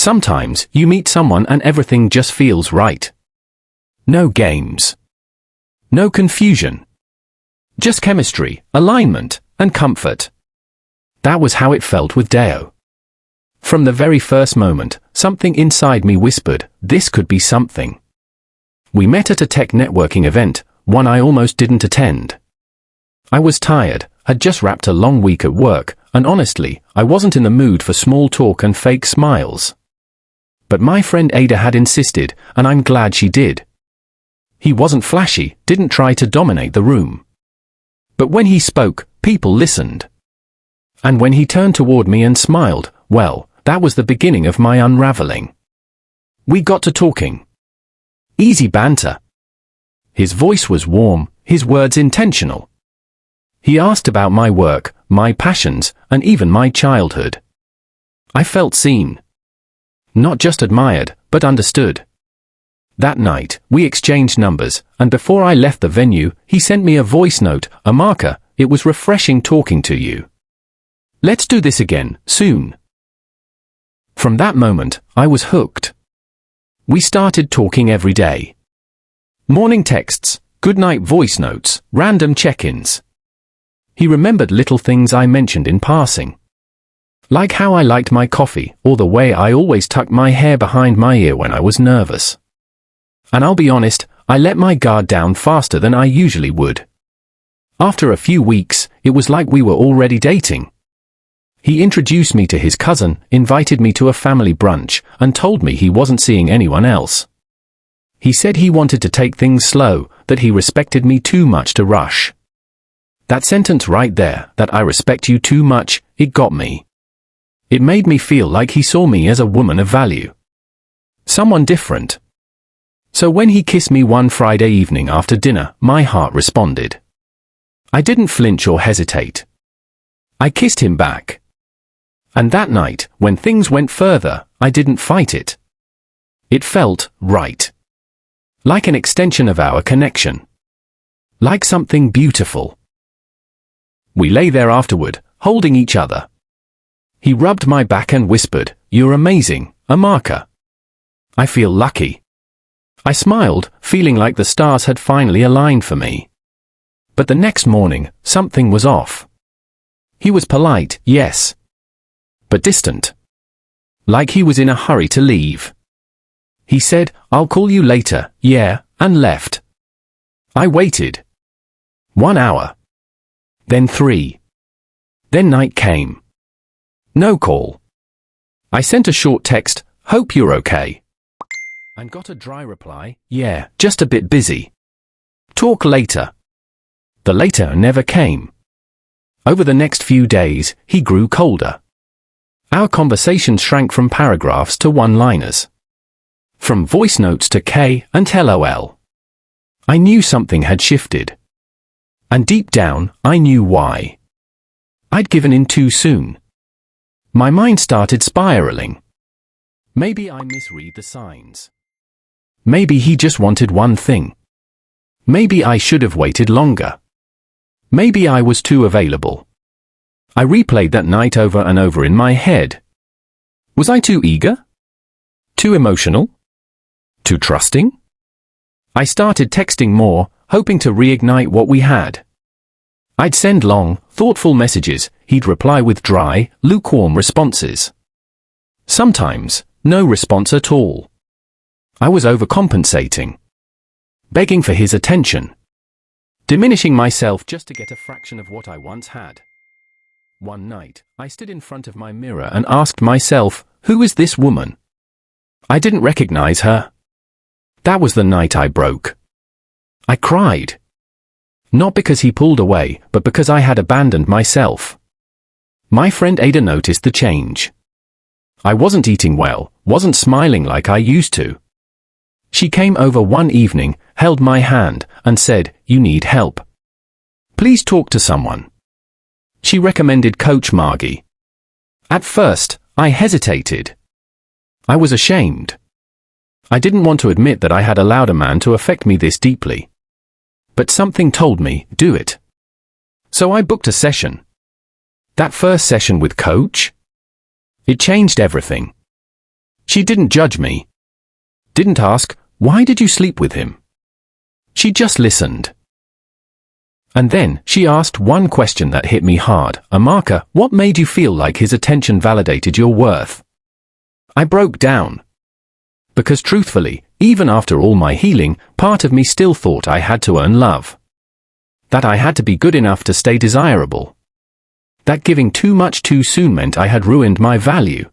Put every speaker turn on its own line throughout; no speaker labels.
Sometimes you meet someone and everything just feels right. No games. No confusion. Just chemistry, alignment, and comfort. That was how it felt with Deo. From the very first moment, something inside me whispered, this could be something. We met at a tech networking event, one I almost didn't attend. I was tired, had just wrapped a long week at work, and honestly, I wasn't in the mood for small talk and fake smiles. But my friend Ada had insisted, and I'm glad she did. He wasn't flashy, didn't try to dominate the room. But when he spoke, people listened. And when he turned toward me and smiled, well, that was the beginning of my unraveling. We got to talking. Easy banter. His voice was warm, his words intentional. He asked about my work, my passions, and even my childhood. I felt seen. Not just admired, but understood. That night, we exchanged numbers, and before I left the venue, he sent me a voice note, Amaka, it was refreshing talking to you. Let's do this again, soon. From that moment, I was hooked. We started talking every day. Morning texts, goodnight voice notes, random check-ins. He remembered little things I mentioned in passing. Like how I liked my coffee, or the way I always tucked my hair behind my ear when I was nervous. And I'll be honest, I let my guard down faster than I usually would. After a few weeks, it was like we were already dating. He introduced me to his cousin, invited me to a family brunch, and told me he wasn't seeing anyone else. He said he wanted to take things slow, that he respected me too much to rush. That sentence right there, that I respect you too much, it got me. It made me feel like he saw me as a woman of value. Someone different. So when he kissed me one Friday evening after dinner, my heart responded. I didn't flinch or hesitate. I kissed him back. And that night, when things went further, I didn't fight it. It felt right. Like an extension of our connection. Like something beautiful. We lay there afterward, holding each other. He rubbed my back and whispered, "You're amazing, Amaka." I feel lucky. I smiled, feeling like the stars had finally aligned for me. But the next morning, something was off. He was polite, yes. But distant. Like he was in a hurry to leave. He said, "I'll call you later, yeah," and left. I waited. 1 hour. Then 3. Then night came. No call. I sent a short text, "Hope you're okay." And got a dry reply, "Yeah, just a bit busy. Talk later." The later never came. Over the next few days, he grew colder. Our conversations shrank from paragraphs to one-liners. From voice notes to K and LOL. I knew something had shifted. And deep down, I knew why. I'd given in too soon. My mind started spiraling. Maybe I misread the signs. Maybe he just wanted one thing. Maybe I should have waited longer. Maybe I was too available. I replayed that night over and over in my head. Was I too eager? Too emotional? Too trusting? I started texting more, hoping to reignite what we had. I'd send long, thoughtful messages, he'd reply with dry, lukewarm responses. Sometimes, no response at all. I was overcompensating. Begging for his attention. Diminishing myself just to get a fraction of what I once had. One night, I stood in front of my mirror and asked myself, who is this woman? I didn't recognize her. That was the night I broke. I cried. Not because he pulled away, but because I had abandoned myself. My friend Ada noticed the change. I wasn't eating well, wasn't smiling like I used to. She came over one evening, held my hand, and said, "You need help. Please talk to someone." She recommended Coach Margie. At first, I hesitated. I was ashamed. I didn't want to admit that I had allowed a man to affect me this deeply. But something told me, do it. So I booked a session. That first session with Coach? It changed everything. She didn't judge me. Didn't ask, why did you sleep with him? She just listened. And then she asked one question that hit me hard. Amaka, what made you feel like his attention validated your worth? I broke down. Because truthfully, even after all my healing, part of me still thought I had to earn love. That I had to be good enough to stay desirable. That giving too much too soon meant I had ruined my value.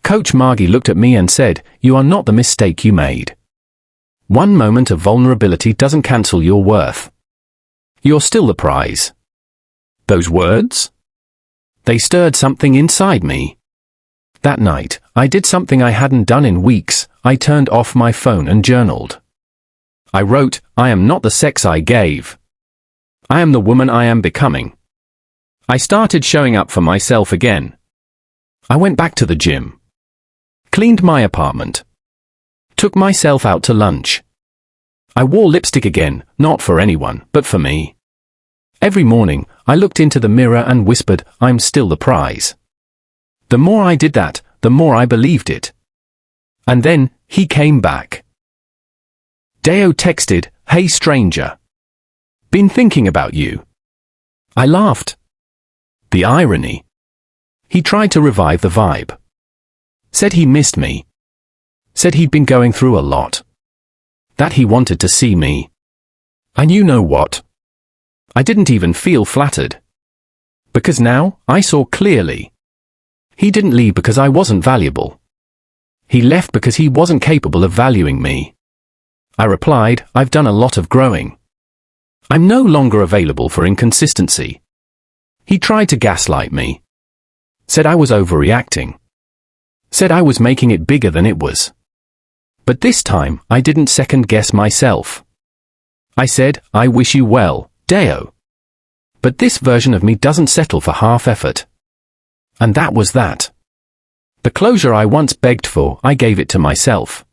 Coach Margie looked at me and said, you are not the mistake you made. One moment of vulnerability doesn't cancel your worth. You're still the prize. Those words? They stirred something inside me. That night, I did something I hadn't done in weeks. I turned off my phone and journaled. I wrote, I am not the sex I gave. I am the woman I am becoming. I started showing up for myself again. I went back to the gym. Cleaned my apartment. Took myself out to lunch. I wore lipstick again, not for anyone, but for me. Every morning, I looked into the mirror and whispered, I'm still the prize. The more I did that, the more I believed it. And then, he came back. Deo texted, hey stranger. Been thinking about you. I laughed. The irony. He tried to revive the vibe. Said he missed me. Said he'd been going through a lot. That he wanted to see me. And you know what? I didn't even feel flattered. Because now, I saw clearly. He didn't leave because I wasn't valuable. He left because he wasn't capable of valuing me. I replied, I've done a lot of growing. I'm no longer available for inconsistency. He tried to gaslight me. Said I was overreacting. Said I was making it bigger than it was. But this time, I didn't second-guess myself. I said, I wish you well, Deo. But this version of me doesn't settle for half effort. And that was that. The closure I once begged for, I gave it to myself.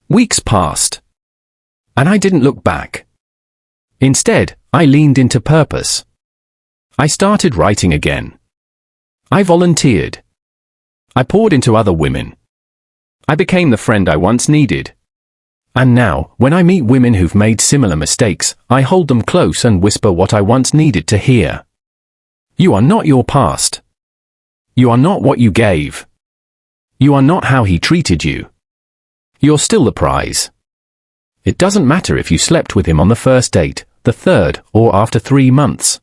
Weeks passed. And I didn't look back. Instead, I leaned into purpose. I started writing again. I volunteered. I poured into other women. I became the friend I once needed. And now, when I meet women who've made similar mistakes, I hold them close and whisper what I once needed to hear. You are not your past. You are not what you gave. You are not how he treated you. You're still the prize. It doesn't matter if you slept with him on the first date, the third, or after 3 months.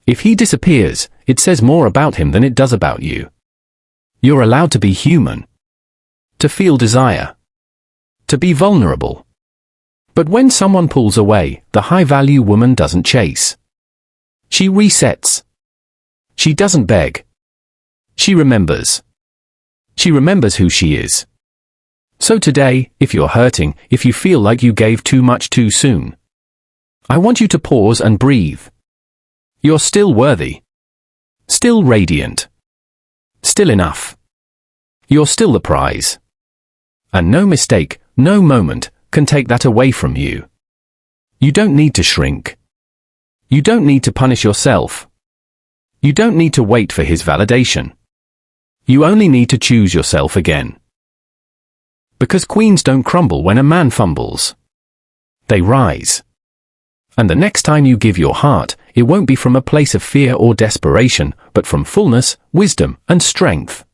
If he disappears, it says more about him than it does about you. You're allowed to be human. To feel desire. To be vulnerable. But when someone pulls away, the high-value woman doesn't chase. She resets. She doesn't beg. She remembers. She remembers who she is. So today, if you're hurting, if you feel like you gave too much too soon, I want you to pause and breathe. You're still worthy. Still radiant. Still enough. You're still the prize. And no mistake, no moment, can take that away from you. You don't need to shrink. You don't need to punish yourself. You don't need to wait for his validation. You only need to choose yourself again. Because queens don't crumble when a man fumbles. They rise. And the next time you give your heart, it won't be from a place of fear or desperation, but from fullness, wisdom, and strength.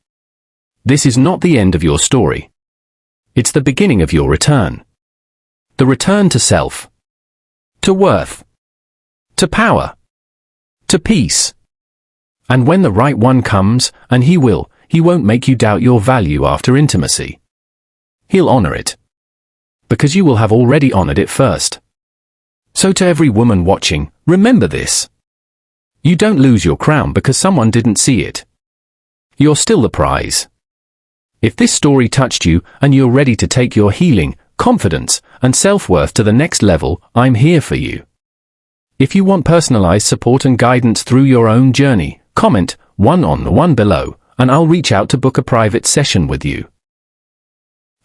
This is not the end of your story. It's the beginning of your return. The return to self. To worth. To power. To peace. And when the right one comes, and he will, he won't make you doubt your value after intimacy. He'll honor it. Because you will have already honored it first. So to every woman watching, remember this. You don't lose your crown because someone didn't see it. You're still the prize. If this story touched you and you're ready to take your healing, confidence, and self-worth to the next level, I'm here for you. If you want personalized support and guidance through your own journey, comment 1 on the one below, and I'll reach out to book a private session with you.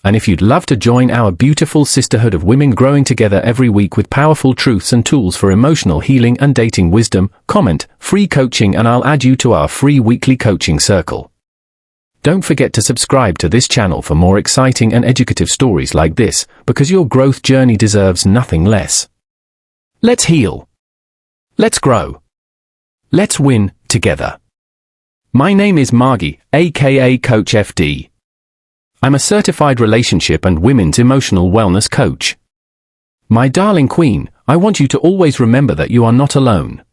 And if you'd love to join our beautiful sisterhood of women growing together every week with powerful truths and tools for emotional healing and dating wisdom, comment free coaching and I'll add you to our free weekly coaching circle. Don't forget to subscribe to this channel for more exciting and educative stories like this, because your growth journey deserves nothing less. Let's heal. Let's grow. Let's win together. My name is Margie, aka Coach FD. I'm a certified relationship and women's emotional wellness coach. My darling queen, I want you to always remember that you are not alone.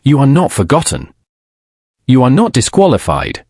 You are not forgotten. You are not disqualified.